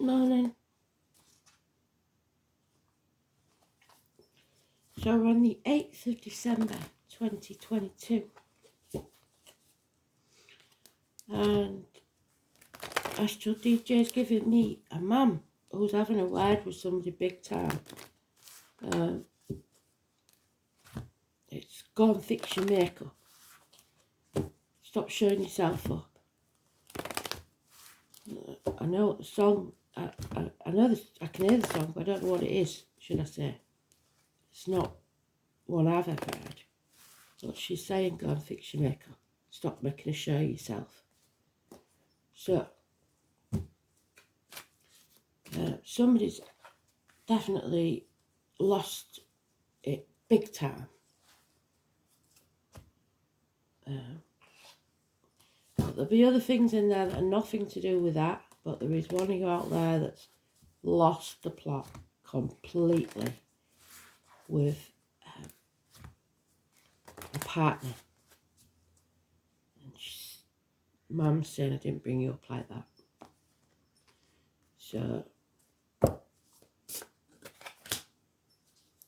Morning. So we're on the 8th of December 2022 and Astral DJ's giving me a mum who's having a word with somebody big time. It's go and fix your makeup. Stop showing yourself up. I know what the song, I know this, I can hear the song, but I don't know what it is, should I say. It's not one I've ever heard. What she's saying, go and fix your makeup. Stop making a show of yourself. So, somebody's definitely lost it big time. There'll be other things in there that are nothing to do with that, but there is one of you out there that's lost the plot completely with a partner. And Mum's saying I didn't bring you up like that. So,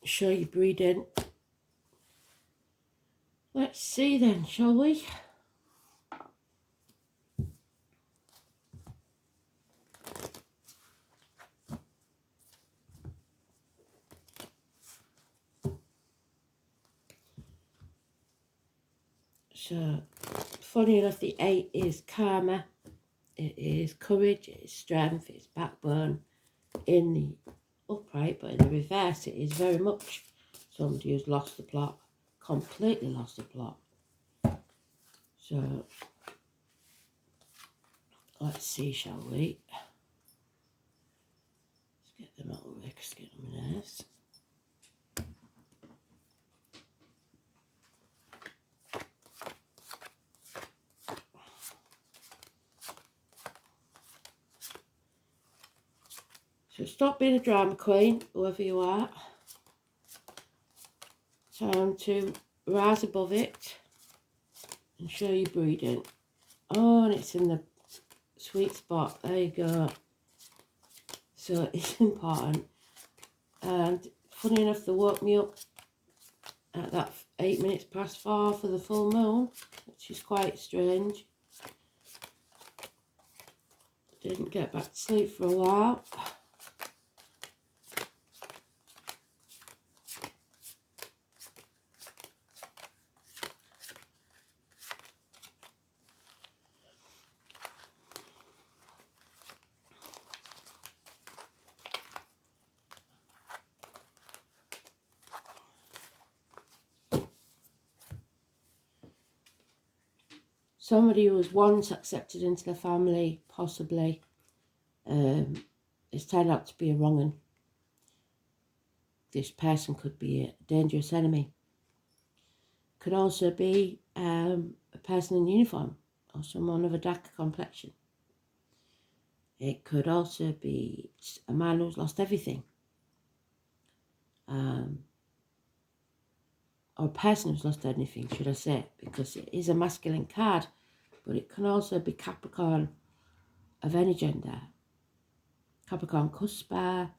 show your breeding. Let's see then, shall we? So, funny enough, the 8 is karma, it is courage, it is strength, it's backbone in the upright, but in the reverse, it is very much somebody who's lost the plot, completely lost the plot. So, let's see, shall we? Let's get them out of the way because it's getting on my nerves. So stop being a drama queen, whoever you are. Time to rise above it and show your breeding. Oh, and it's in the sweet spot. There you go. So it's important. And funny enough, they woke me up at that 8 minutes past 4 for the full moon, which is quite strange. Didn't get back to sleep for a while. Somebody who was once accepted into the family, possibly, has turned out to be a wrong one. This person could be a dangerous enemy. Could also be a person in uniform or someone of a darker complexion. It could also be a man who's lost everything. Or a person who's lost anything, should I say, because it is a masculine card, but it can also be Capricorn of any gender. Capricorn cuspa.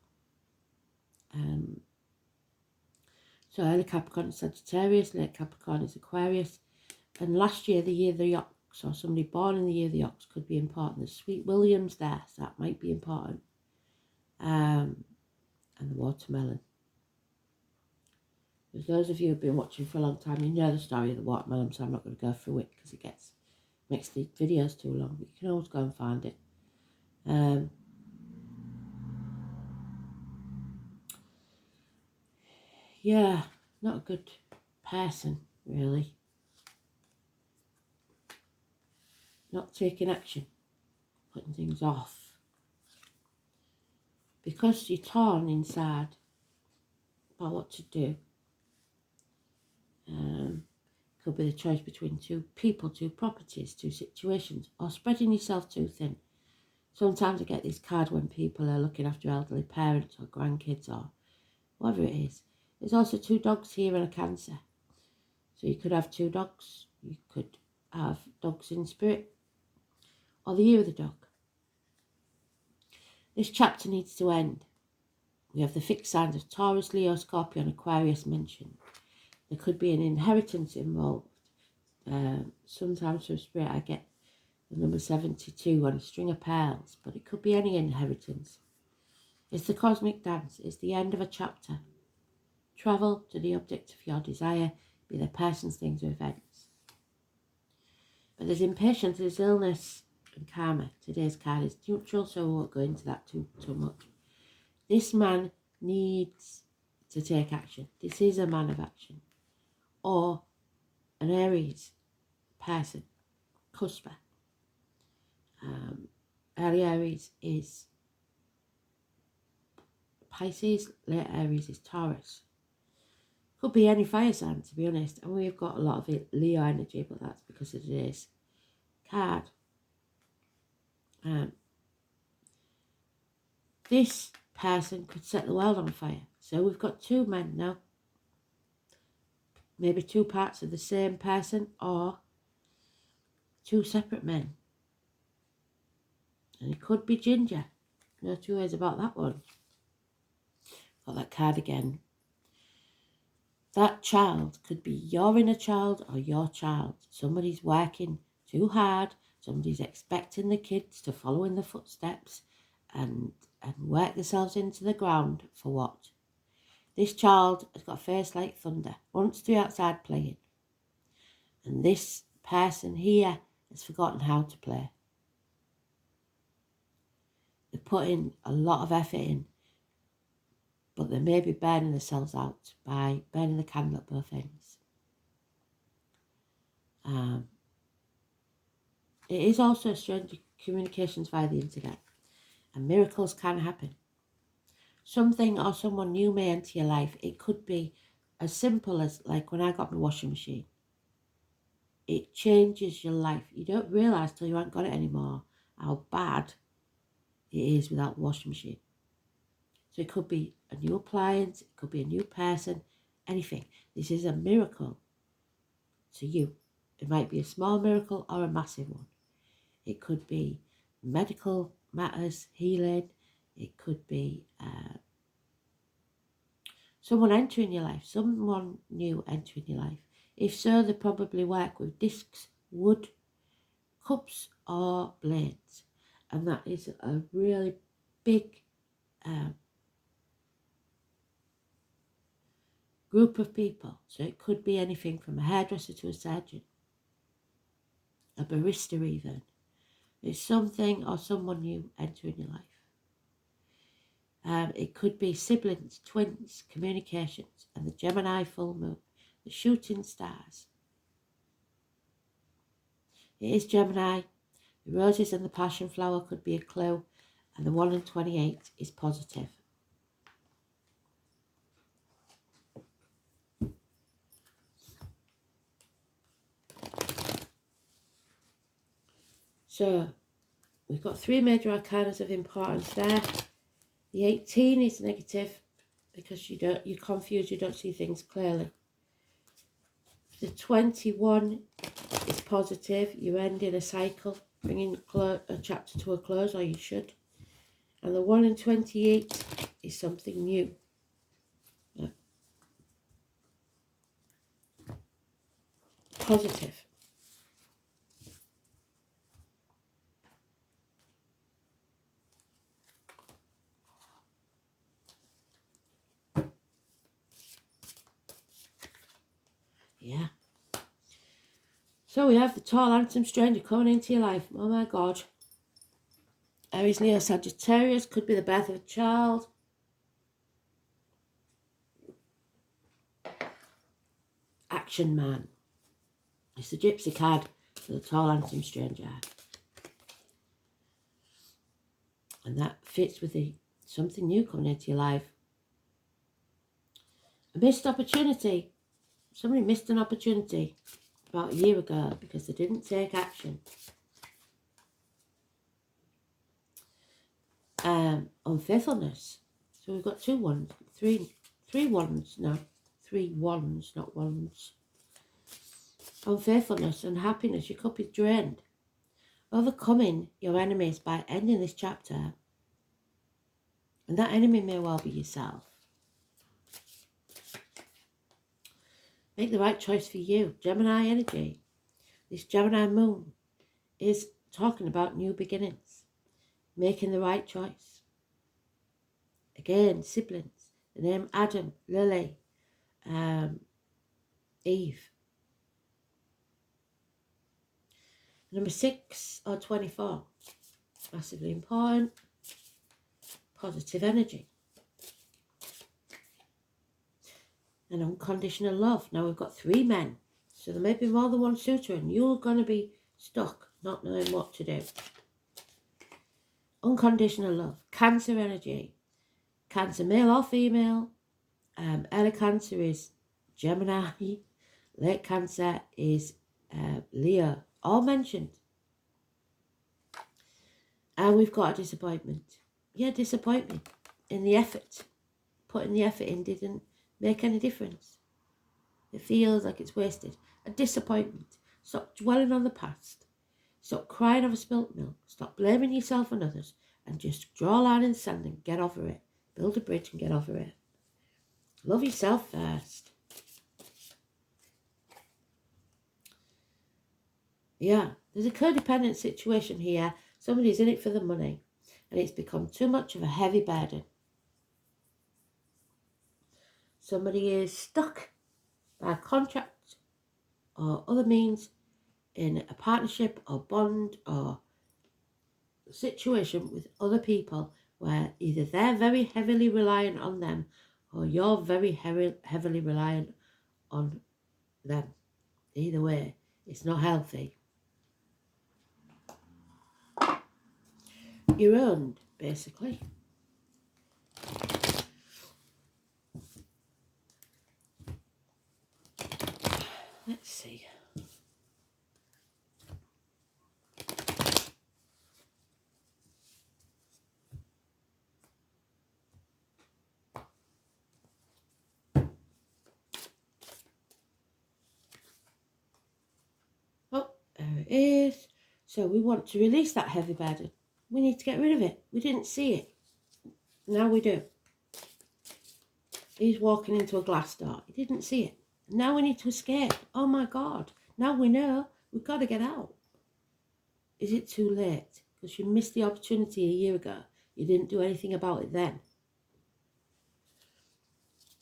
So early Capricorn is Sagittarius, late Capricorn is Aquarius. And last year, the year of the ox, or somebody born in the year of the ox could be important. There's Sweet Williams there, so that might be important. And the watermelon. As those of you who've been watching for a long time, you know the story of the watermelon, so I'm not going to go through it because it makes the videos too long. But you can always go and find it. Yeah, not a good person, really. Not taking action, putting things off. Because you're torn inside about what to do. Could be the choice between two people, two properties, two situations, or spreading yourself too thin. Sometimes I get this card when people are looking after elderly parents or grandkids or whatever it is. There's also 2 dogs here and a Cancer. So you could have 2 dogs. You could have dogs in spirit or the year of the dog. This chapter needs to end. We have the fixed signs of Taurus, Leo, Scorpio and Aquarius mentioned. There could be an inheritance involved. Sometimes from Spirit I get the number 72 on a string of pearls, but it could be any inheritance. It's the cosmic dance. It's the end of a chapter. Travel to the object of your desire, be they persons, things or events. But there's impatience, there's illness and karma. Today's card is neutral, so we won't go into that too much. This man needs to take action. This is a man of action. Or an Aries person, cusper. Early Aries is Pisces, late Aries is Taurus. Could be any fire sign, to be honest. And we've got a lot of Leo energy, but that's because of today's card. This person could set the world on fire. So we've got two men now. Maybe two parts of the same person or two separate men. And it could be ginger. No two ways about that one. Got that card again. That child could be your inner child or your child. Somebody's working too hard. Somebody's expecting the kids to follow in the footsteps and work themselves into the ground for what? This child has got a face like thunder, wants to be outside playing. And this person here has forgotten how to play. They're putting a lot of effort in, but they may be burning themselves out by burning the candle at both ends. It is also strange communications via the internet, and miracles can happen. Something or someone new may enter your life. It could be as simple as like when I got my washing machine. It changes your life. You don't realise till you haven't got it anymore how bad it is without the washing machine. So it could be a new appliance, it could be a new person, anything. This is a miracle to you. It might be a small miracle or a massive one. It could be medical matters, healing. It could be someone entering your life, someone new entering your life. If so, they probably work with discs, wood, cups or blades. And that is a really big group of people. So it could be anything from a hairdresser to a surgeon, a barista even. It's something or someone new entering your life. It could be siblings, twins, communications, and the Gemini full moon, the shooting stars. It is Gemini. The roses and the passion flower could be a clue, and the 1 in 28 is positive. So, we've got 3 major arcanas of importance there. The 18 is negative because you're confused, you don't see things clearly. The 21 is positive, you're ending a cycle, bringing a chapter to a close, or you should. And the 1 in 28 is something new. Positive. Yeah. So we have the tall, handsome stranger coming into your life. Oh my God. Aries, Leo, Sagittarius. Could be the birth of a child. Action man. It's the gypsy card for the tall, handsome stranger. And that fits with the something new coming into your life. A missed opportunity. Somebody missed an opportunity about a year ago because they didn't take action. Unfaithfulness. So we've got 2 ones, three ones, no, 3 ones, not ones. Unfaithfulness and happiness. Your cup is drained. Overcoming your enemies by ending this chapter And that enemy may well be yourself. Make the right choice for you. Gemini energy. This Gemini moon is talking about new beginnings. Making the right choice. Again, siblings. The name Adam, Lily, Eve. Number 6 or 24. Massively important. Positive energy. And unconditional love. Now we've got 3 men. So there may be more than one suitor and you're going to be stuck not knowing what to do. Unconditional love. Cancer energy. Cancer male or female. Early Cancer is Gemini. Late Cancer is Leo. All mentioned. And we've got a disappointment. Yeah, disappointment in the effort. Putting the effort in didn't make any difference. It feels like it's wasted. A disappointment. Stop dwelling on the past. Stop crying over spilt milk. Stop blaming yourself and others. And just draw a line in the sand and get over it. Build a bridge and get over it. Love yourself first. Yeah, there's a codependent situation here. Somebody's in it for the money. And it's become too much of a heavy burden. Somebody is stuck by contract or other means in a partnership or bond or situation with other people where either they're very heavily reliant on them or you're very heavily reliant on them. Either way, it's not healthy. You're owned, basically. Let's see. Oh, there it is. So we want to release that heavy burden. We need to get rid of it. We didn't see it. Now we do. He's walking into a glass door. He didn't see it. Now we need to escape. Oh my God. Now we know. We've got to get out. Is it too late? Because you missed the opportunity a year ago. You didn't do anything about it then.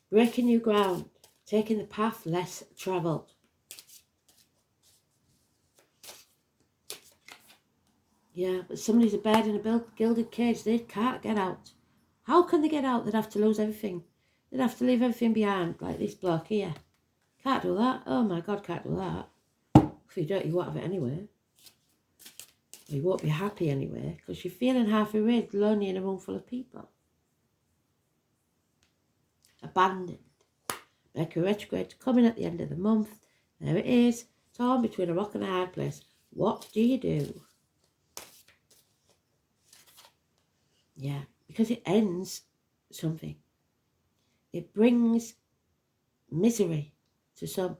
Breaking new ground. Taking the path less travelled. Yeah, but somebody's a bird in a gilded cage. They can't get out. How can they get out? They'd have to lose everything. They'd have to leave everything behind, like this bloke here. Can't do that. Oh my God, can't do that. If you don't, you won't have it anyway. You won't be happy anyway, because you're feeling half erased, lonely in a room full of people. Abandoned. Mercury retrograde coming at the end of the month. There it is. Torn between a rock and a hard place. What do you do? Yeah, because it ends something. It brings misery to some.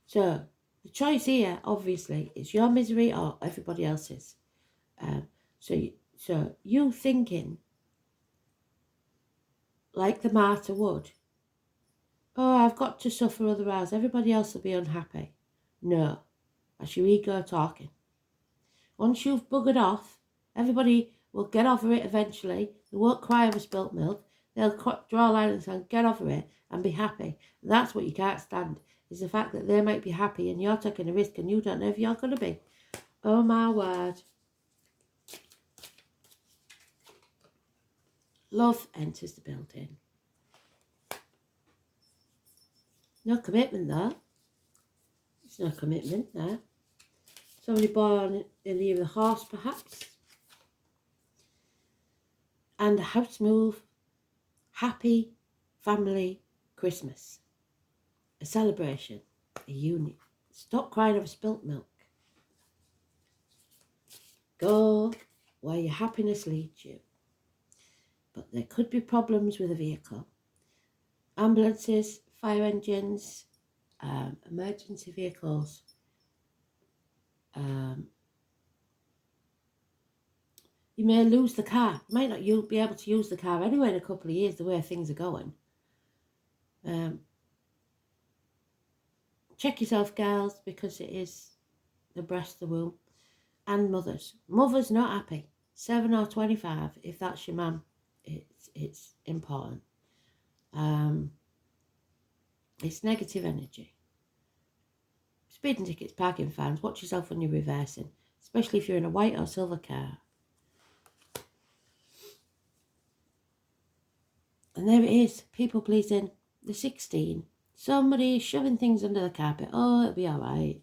So the choice here, obviously, is your misery or everybody else's. So you thinking like the martyr would, oh, I've got to suffer otherwise, everybody else will be unhappy. No, that's your ego talking. Once you've buggered off, everybody will get over it eventually. They won't cry over spilt milk. They'll draw a line and say, get over it and be happy. And that's what you can't stand, is the fact that they might be happy and you're taking a risk and you don't know if you're going to be. Oh my word. Love enters the building. No commitment there. There's no commitment there. Somebody born in the year of the horse, perhaps. And a house move. Happy family Christmas. A celebration. A union. Stop crying over spilt milk. Go where your happiness leads you. But there could be problems with a vehicle. Ambulances, fire engines, emergency vehicles, You may lose the car. You might not be able to use the car anyway in a couple of years, the way things are going. Check yourself, girls, because it is the breast, the womb, and mothers. Mothers not happy. 7 or 25, if that's your mum, it's important. It's negative energy. Speeding tickets, parking fines, watch yourself when you're reversing, especially if you're in a white or silver car. And there it is, people pleasing, the 16. Somebody is shoving things under the carpet. Oh, it'll be all right.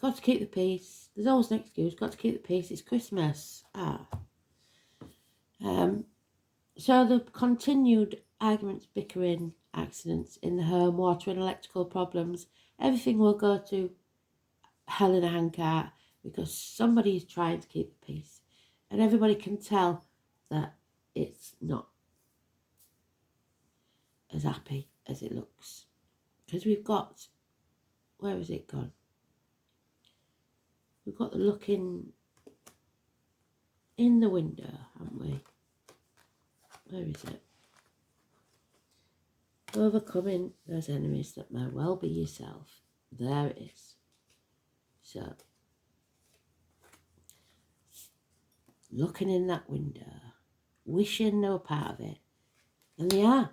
Got to keep the peace. There's always an excuse. Got to keep the peace. It's Christmas. So the continued arguments, bickering, accidents in the home, water and electrical problems, everything will go to hell in a handcart because somebody is trying to keep the peace. And everybody can tell that it's not as happy as it looks. Because we've got, where has it gone? We've got the looking in the window, haven't we? Where is it? Overcoming those enemies that may well be yourself. There it is. So, looking in that window, wishing they were part of it. And they are,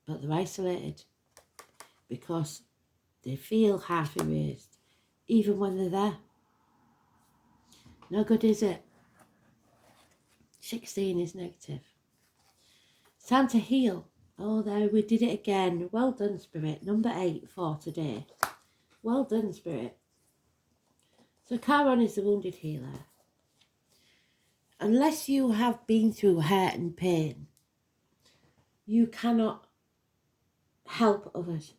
but they're isolated because they feel half erased, even when they're there. No good, is it? 16 is negative. It's time to heal. Oh, there, we did it again. Well done, Spirit. Number 8 for today. Well done, Spirit. So Chiron is the wounded healer. Unless you have been through hurt and pain, you cannot help others.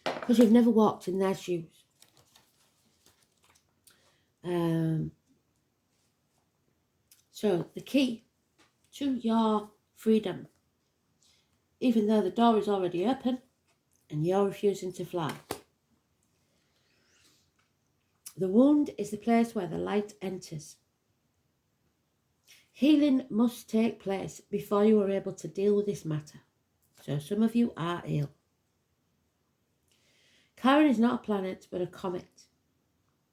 Because you've never walked in their shoes. So the key to your freedom, even though the door is already open and you're refusing to fly. The wound is the place where the light enters. Healing must take place before you are able to deal with this matter. So some of you are ill. Chiron is not a planet but a comet,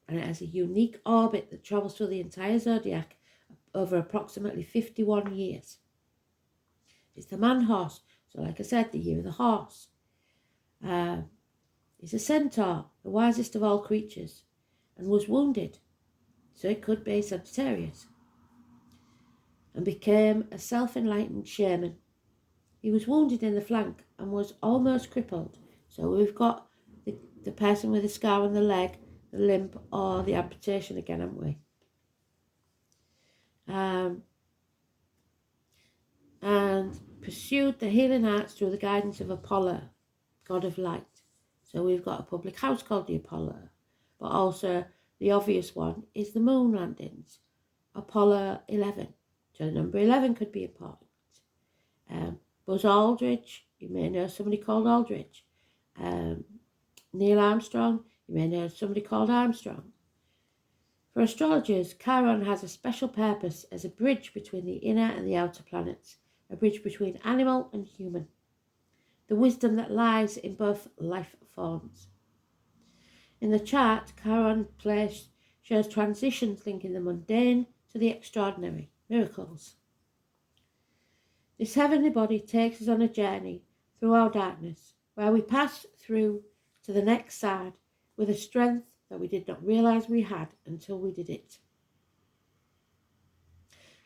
and it has a unique orbit that travels through the entire zodiac over approximately 51 years. It's the man horse, so like I said, the year of the horse. It's a centaur, the wisest of all creatures, and was wounded, so it could be Sagittarius, and became a self-enlightened shaman. He was wounded in the flank and was almost crippled, so we've got the person with the scar on the leg, the limp, or the amputation again, haven't we? And pursued the healing arts through the guidance of Apollo, god of light. So we've got a public house called the Apollo, but also the obvious one is the moon landings, Apollo 11. So number 11 could be important. Buzz Aldridge, you may know somebody called Aldridge. Neil Armstrong, you may know somebody called Armstrong. For astrologers, Chiron has a special purpose as a bridge between the inner and the outer planets, a bridge between animal and human, the wisdom that lies in both life forms. In the chart, Chiron place shows transitions linking the mundane to the extraordinary, miracles. This heavenly body takes us on a journey through our darkness, where we pass through to the next side with a strength that we did not realize we had until we did it.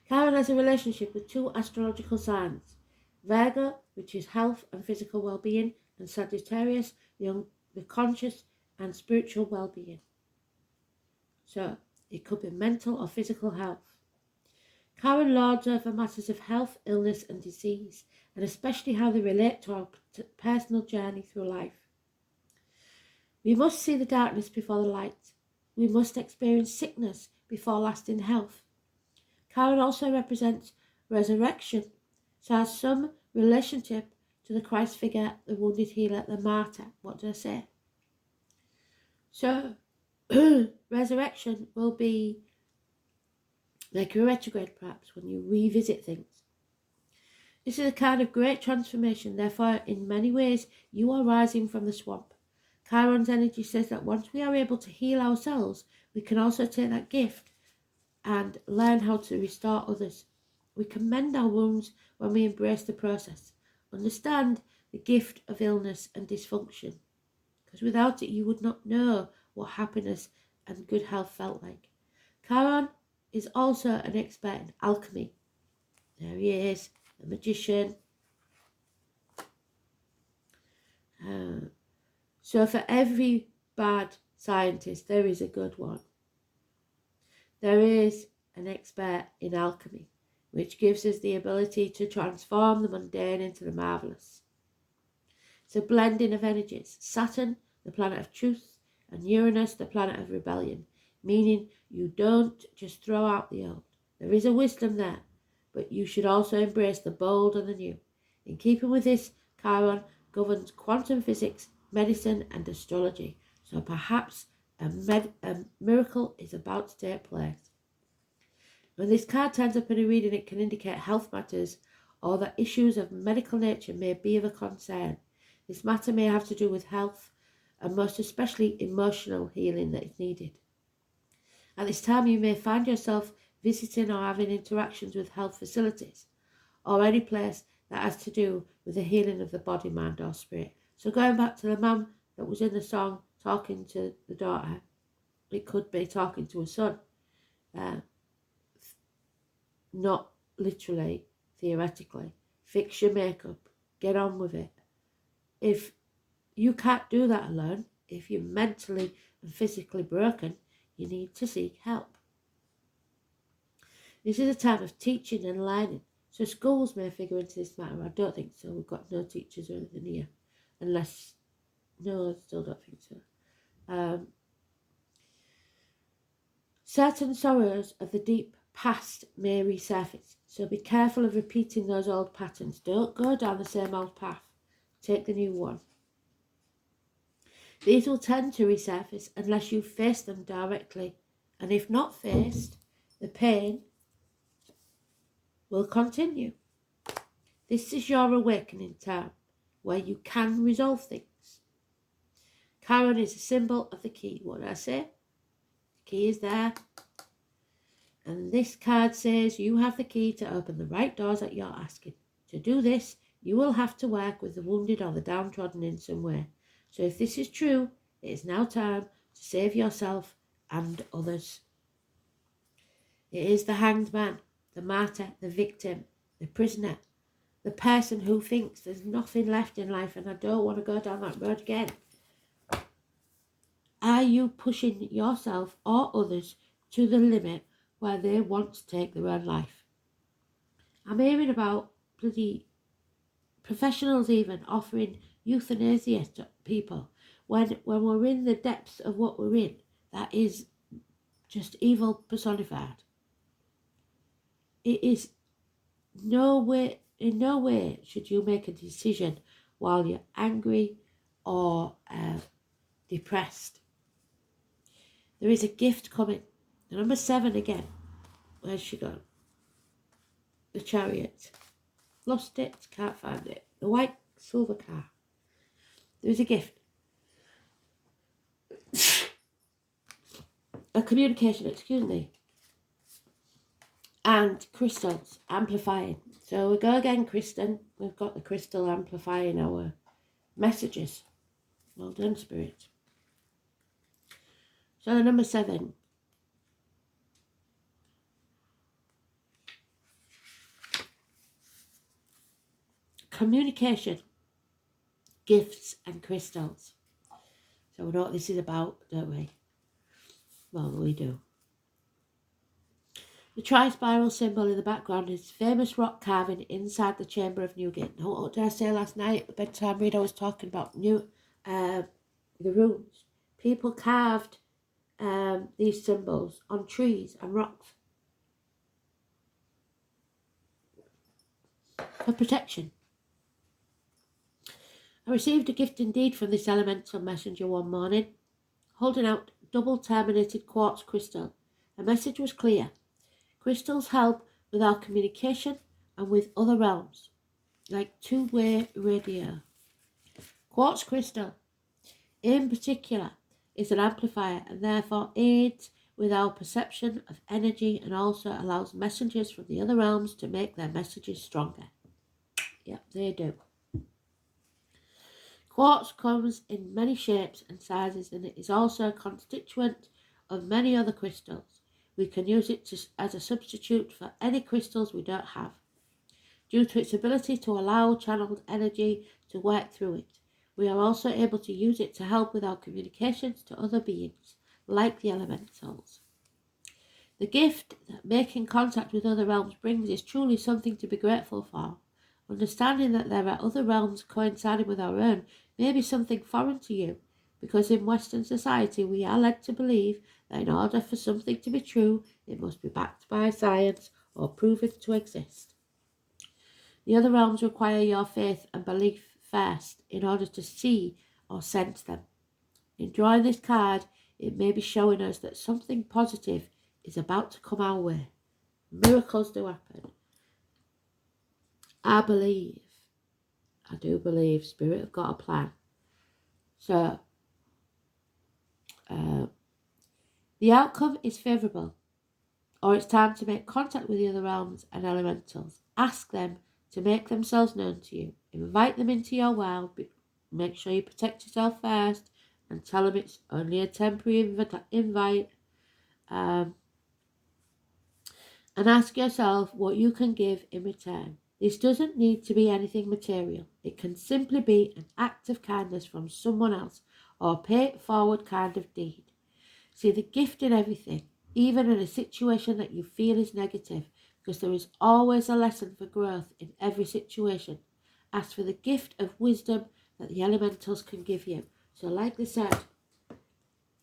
Chiron has a relationship with 2 astrological signs, Virgo, which is health and physical well-being, and Sagittarius, the conscious and spiritual well-being. So it could be mental or physical health. Chiron lords over matters of health, illness and disease, and especially how they relate to our personal journey through life. We must see the darkness before the light. We must experience sickness before lasting health. Chiron also represents resurrection, so has some relationship to the Christ figure, the wounded healer, the martyr. What do I say? So resurrection will be like a retrograde, perhaps, when you revisit things. This is a kind of great transformation. Therefore, in many ways, you are rising from the swamp. Chiron's energy says that once we are able to heal ourselves, we can also take that gift and learn how to restore others. We can mend our wounds when we embrace the process. Understand the gift of illness and dysfunction, because without it, you would not know what happiness and good health felt like. Chiron is also an expert in alchemy. There he is, a magician. So for every bad scientist, there is a good one. There is an expert in alchemy, which gives us the ability to transform the mundane into the marvellous. It's a blending of energies. Saturn, the planet of truth, and Uranus, the planet of rebellion, meaning you don't just throw out the old. There is a wisdom there, but you should also embrace the bold and the new. In keeping with this, Chiron governs quantum physics, medicine, and astrology. So perhaps a miracle is about to take place. When this card turns up in a reading, it can indicate health matters or that issues of medical nature may be of a concern. This matter may have to do with health and most especially emotional healing that is needed. At this time, you may find yourself visiting or having interactions with health facilities or any place that has to do with the healing of the body, mind or spirit. So going back to the man that was in the song talking to the daughter, it could be talking to a son. Not literally, theoretically. Fix your makeup. Get on with it. If you can't do that alone, if you're mentally and physically broken, you need to seek help. This is a time of teaching and learning. So schools may figure into this matter. I don't think so. We've got no teachers or anything here. Unless, no, I still don't think so. Certain sorrows of the deep past may resurface. So be careful of repeating those old patterns. Don't go down the same old path. Take the new one. These will tend to resurface unless you face them directly. And if not faced, the pain will continue. This is your awakening time, where you can resolve things. Chiron is a symbol of the key. What did I say? The key is there. And this card says you have the key to open the right doors that you're asking. To do this, you will have to work with the wounded or the downtrodden in some way. So if this is true, it is now time to save yourself and others. It is the hanged man, the martyr, the victim, the prisoner, the person who thinks there's nothing left in life and I don't want to go down that road again. Are you pushing yourself or others to the limit where they want to take their own life? I'm hearing about bloody professionals even offering euthanasia to people when we're in the depths of what we're in. That is just evil personified. It is in no way should you make a decision while you're angry or depressed. There is a gift coming. The number 7 again. Where's she gone? The Chariot. Lost it, can't find it. The white silver car. There is a gift. A communication, excuse me. And crystals amplifying. So we go again, Kristen. We've got the crystal amplifying our messages. Well done, Spirit. So the number 7. Communication, gifts and crystals. So we know what this is about, don't we? Well, we do. The tri-spiral symbol in the background is famous rock carving inside the chamber of Newgate. Now, what did I say last night at the bedtime read? I was talking about the runes. People carved these symbols on trees and rocks for protection. I received a gift indeed from this elemental messenger one morning. holding out double terminated quartz crystal. Her message was clear. Crystals help with our communication and with other realms, like two-way radio. Quartz crystal, in particular, is an amplifier and therefore aids with our perception of energy and also allows messengers from the other realms to make their messages stronger. Yep, they do. Quartz comes in many shapes and sizes, and it is also a constituent of many other crystals. We can use it as a substitute for any crystals we don't have, due to its ability to allow channeled energy to work through it. We are also able to use it to help with our communications to other beings, like the elementals. The gift that making contact with other realms brings is truly something to be grateful for. Understanding that there are other realms coinciding with our own may be something foreign to you, because in Western society we are led to believe that in order for something to be true, it must be backed by science or proven to exist. The other realms require your faith and belief first in order to see or sense them. In drawing this card, it may be showing us that something positive is about to come our way. Miracles do happen. I do believe Spirit have got a plan. So, the outcome is favourable, or it's time to make contact with the other realms and elementals. Ask them to make themselves known to you. Invite them into your world. Make sure you protect yourself first and tell them it's only a temporary invite. And ask yourself what you can give in return. This doesn't need to be anything material. It can simply be an act of kindness from someone else or a pay-it-forward kind of deed. See the gift in everything, even in a situation that you feel is negative, because there is always a lesson for growth in every situation. Ask for the gift of wisdom that the elementals can give you. So like they said,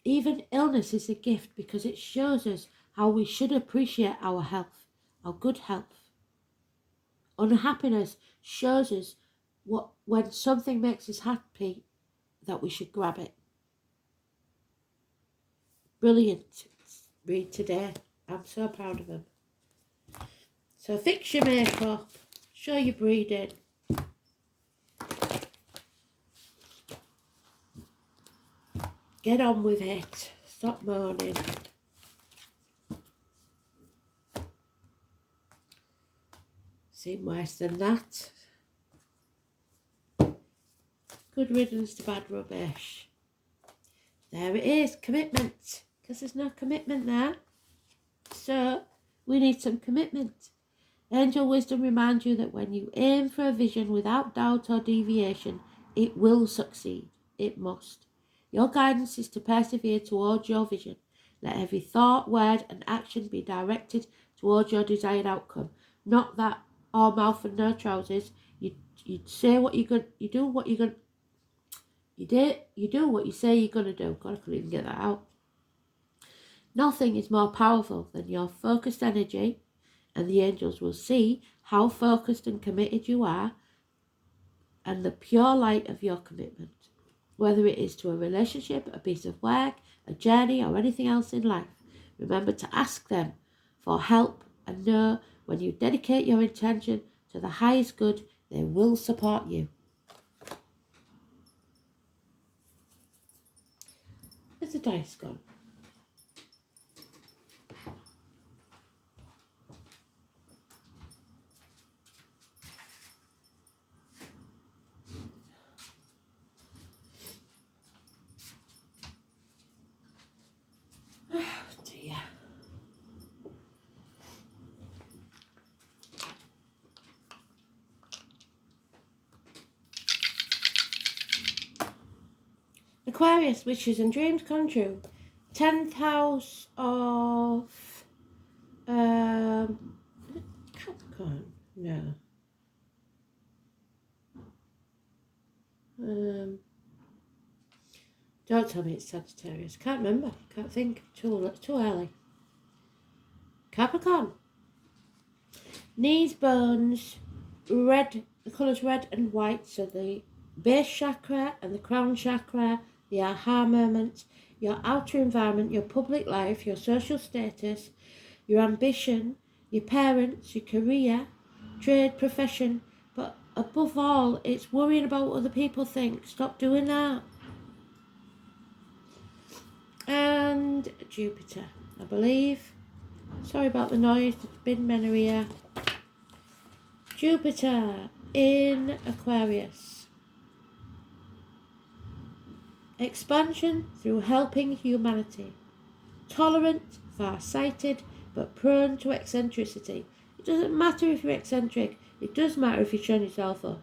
even illness is a gift because it shows us how we should appreciate our health, our good health. Unhappiness shows us when something makes us happy, that we should grab it. Brilliant read today. I'm so proud of him. So fix your makeup, show your breathing. Get on with it. Stop moaning. Seen worse than that. Good riddance to bad rubbish. There it is, commitment. Because there's no commitment there. So, we need some commitment. Angel wisdom reminds you that when you aim for a vision without doubt or deviation, it will succeed. It must. Your guidance is to persevere towards your vision. Let every thought, word and action be directed towards your desired outcome. Not that all mouth and no trousers. You say what you're going to, you do what you're going to, you do what you say you're going to do. God, I couldn't even get that out. Nothing is more powerful than your focused energy, and the angels will see how focused and committed you are and the pure light of your commitment. Whether it is to a relationship, a piece of work, a journey, or anything else in life, remember to ask them for help and know when you dedicate your intention to the highest good, they will support you. Where's the dice gone? Aquarius, wishes and dreams come true. 10th house of Capricorn. No. Don't tell me it's Sagittarius. Can't remember. Can't think. Too early. Capricorn. Knees, bones, red. The colours red and white. So the base chakra and the crown chakra, the aha moment. your outer environment, your public life, your social status, your ambition, your parents, your career, trade, profession. But above all, it's worrying about what other people think. Stop doing that. And Jupiter, I believe. Sorry about the noise, there's been many here. Jupiter in Aquarius. Expansion through helping humanity. Tolerant, far-sighted, but prone to eccentricity. It doesn't matter if you're eccentric. It does matter if you turn yourself up.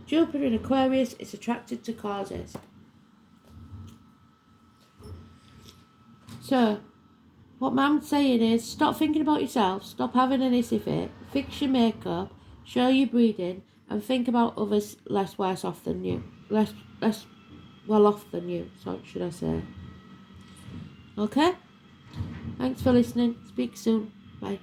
Jupiter in Aquarius is attracted to causes. So, what Mum's saying is, stop thinking about yourself, stop having an hissy fit, fix your makeup, show your breathing, and think about others less worse off than you. Less well off than you, so should I say. Okay? Thanks for listening. Speak soon. Bye.